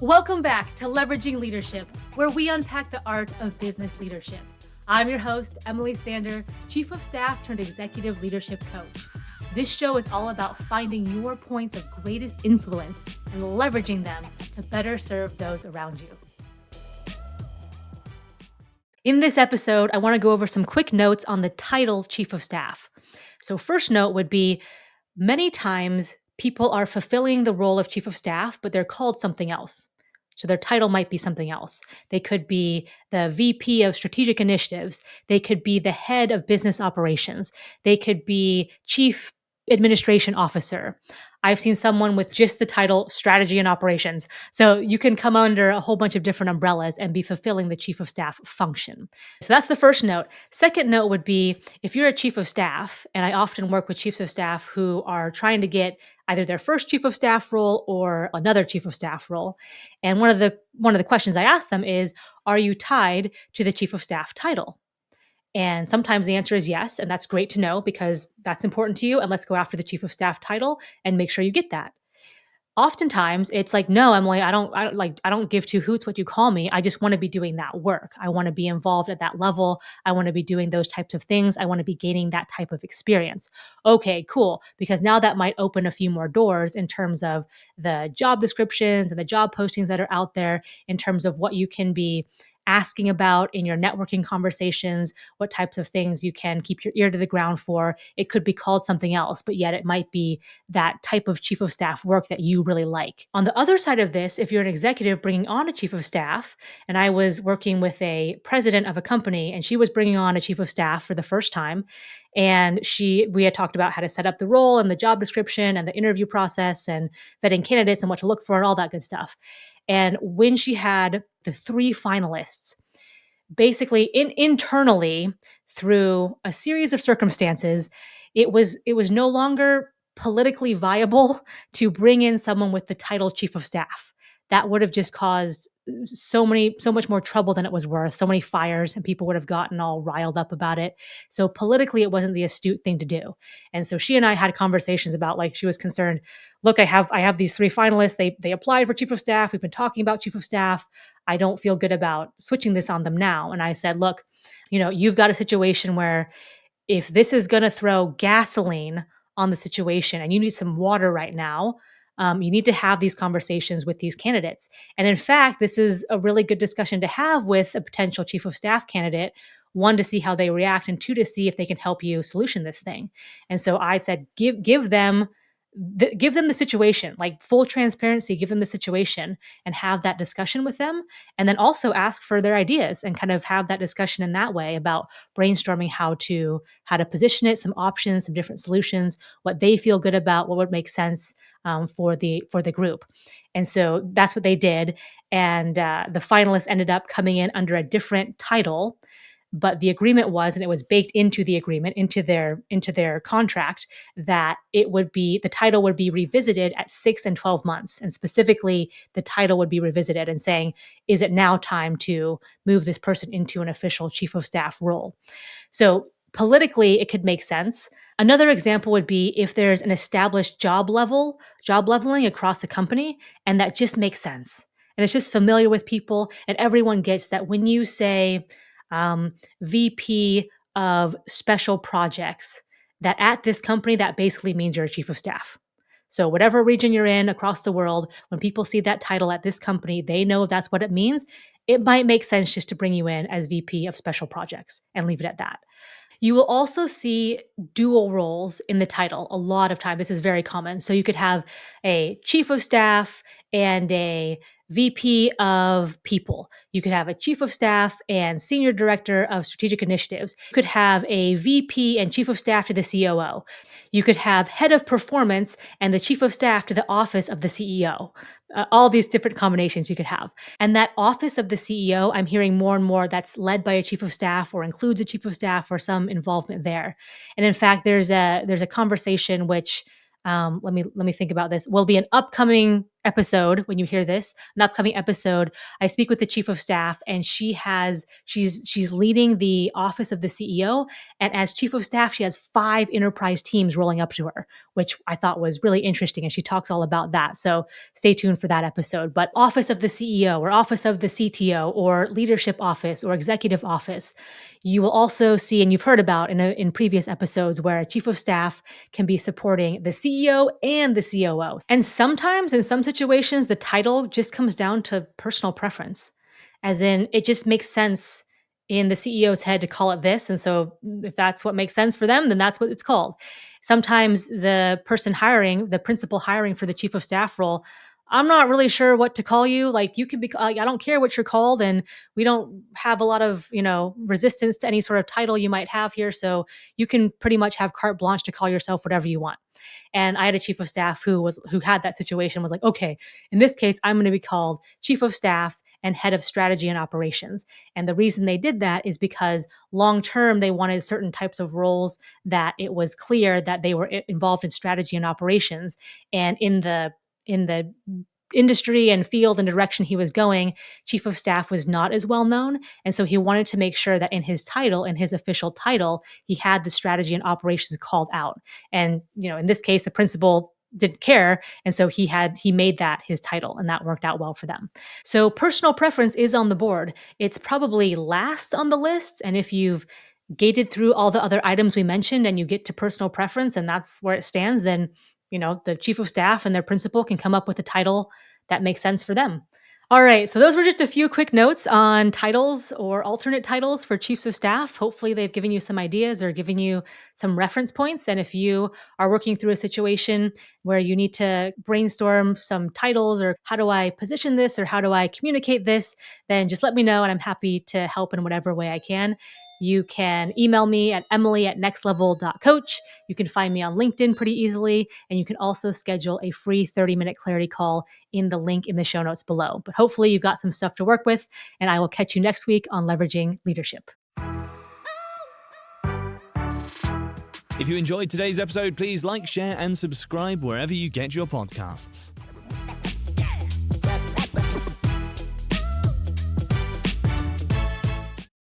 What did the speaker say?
Welcome back to Leveraging Leadership, where we unpack the art of business leadership. I'm your host, Emily Sander, Chief of Staff turned Executive Leadership Coach. This show is all about finding your points of greatest influence and leveraging them to better serve those around you. In this episode, I want to go over some quick notes on the title Chief of Staff. So first note would be, many times people are fulfilling the role of Chief of Staff, but they're called something else. So their title might be something else. They could be the VP of Strategic Initiatives. They could be the head of business operations. They could be Chief Administration Officer. I've seen someone with just the title Strategy and Operations. So you can come under a whole bunch of different umbrellas and be fulfilling the Chief of Staff function. So that's the first note. Second note would be, if you're a Chief of Staff, and I often work with Chiefs of Staff who are trying to get either their first Chief of Staff role or another Chief of Staff role. And one of the questions I ask them is, are you tied to the Chief of Staff title? And sometimes the answer is yes, and that's great to know because that's important to you, and let's go after the Chief of Staff title and make sure you get that. Oftentimes it's like, no, Emily, I don't give two hoots what you call me. I just want to be doing that work. I want to be involved at that level. I want to be doing those types of things. I want to be gaining that type of experience. Okay, cool. Because now that might open a few more doors in terms of the job descriptions and the job postings that are out there, in terms of what you can be asking about in your networking conversations, what types of things you can keep your ear to the ground for. It could be called something else, but yet it might be that type of Chief of Staff work that you really like. On the other side of this, if you're an executive bringing on a Chief of Staff, and I was working with a president of a company and she was bringing on a Chief of Staff for the first time, and we had talked about how to set up the role and the job description and the interview process and vetting candidates and what to look for and all that good stuff. And when she had the three finalists, basically internally, through a series of circumstances, it was no longer politically viable to bring in someone with the title Chief of Staff. That would have just caused so much more trouble than it was worth, so many fires, and people would have gotten all riled up about it. So politically, it wasn't the astute thing to do. And so she and I had conversations about, like, she was concerned, look, I have these three finalists. They applied for Chief of Staff. We've been talking about Chief of Staff. I don't feel good about switching this on them now. And I said, look, you've got a situation where if this is going to throw gasoline on the situation and you need some water right now, you need to have these conversations with these candidates. And in fact, this is a really good discussion to have with a potential Chief of Staff candidate. One, to see how they react, and two, to see if they can help you solution this thing. And so I said, give them the situation, like full transparency, give them the situation and have that discussion with them. And then also ask for their ideas and kind of have that discussion in that way about brainstorming how to position it, some options, some different solutions, what they feel good about, what would make sense for the group. And so that's what they did. And the finalists ended up coming in under a different title. But the agreement was, and it was baked into the agreement, into their contract, that the title would be revisited at 6 and 12 months. And specifically, the title would be revisited and saying, is it now time to move this person into an official Chief of Staff role? So politically, it could make sense. Another example would be if there's an established job leveling across the company, and that just makes sense. And it's just familiar with people, and everyone gets that when you say, VP of special projects, that at this company, that basically means you're a Chief of Staff. So whatever region you're in across the world, when people see that title at this company, they know that's what it means. It might make sense just to bring you in as VP of special projects and leave it at that. You will also see dual roles in the title a lot of time. This is very common. So you could have a Chief of Staff and a VP of People. You could have a Chief of Staff and Senior Director of Strategic Initiatives. You could have a VP and Chief of Staff to the COO. You could have Head of Performance and the Chief of Staff to the Office of the CEO. All these different combinations you could have. And that Office of the CEO, I'm hearing more and more that's led by a Chief of Staff or includes a Chief of Staff or some involvement there. And in fact, there's a conversation which, let me think about this, will be an upcoming episode, when you hear this, an upcoming episode, I speak with the chief of staff, and she's leading the office of the CEO. And as chief of staff, she has 5 enterprise teams rolling up to her, which I thought was really interesting. And she talks all about that. So stay tuned for that episode. But office of the CEO or office of the CTO or leadership office or executive office, you will also see, and you've heard about in previous episodes, where a chief of staff can be supporting the CEO and the COO. And sometimes in some situations, the title just comes down to personal preference, as in it just makes sense in the CEO's head to call it this. And so if that's what makes sense for them, then that's what it's called. Sometimes the person hiring, the principal hiring for the chief of staff role, I'm not really sure what to call you. Like you can be, I don't care what you're called, and we don't have a lot of resistance to any sort of title you might have here. So you can pretty much have carte blanche to call yourself whatever you want. And I had a chief of staff who had that situation, was like, okay, in this case, I'm going to be called chief of staff and head of strategy and operations. And the reason they did that is because long term they wanted certain types of roles that it was clear that they were involved in strategy and operations. And in the industry and field and direction he was going, chief of staff was not as well known. And so he wanted to make sure that in his title, in his official title, he had the strategy and operations called out. And, in this case, the principal didn't care. And so he made that his title, and that worked out well for them. So personal preference is on the board. It's probably last on the list. And if you've gated through all the other items we mentioned and you get to personal preference and that's where it stands, then the chief of staff and their principal can come up with a title that makes sense for them. All right, so those were just a few quick notes on titles or alternate titles for chiefs of staff. Hopefully, they've given you some ideas or given you some reference points. And if you are working through a situation where you need to brainstorm some titles, or how do I position this, or how do I communicate this, then just let me know, and I'm happy to help in whatever way I can. You can email me at emily@nextlevel.coach. You can find me on LinkedIn pretty easily, and you can also schedule a free 30-minute clarity call in the link in the show notes below. But hopefully you've got some stuff to work with, and I will catch you next week on Leveraging Leadership. If you enjoyed today's episode, please like, share, and subscribe wherever you get your podcasts.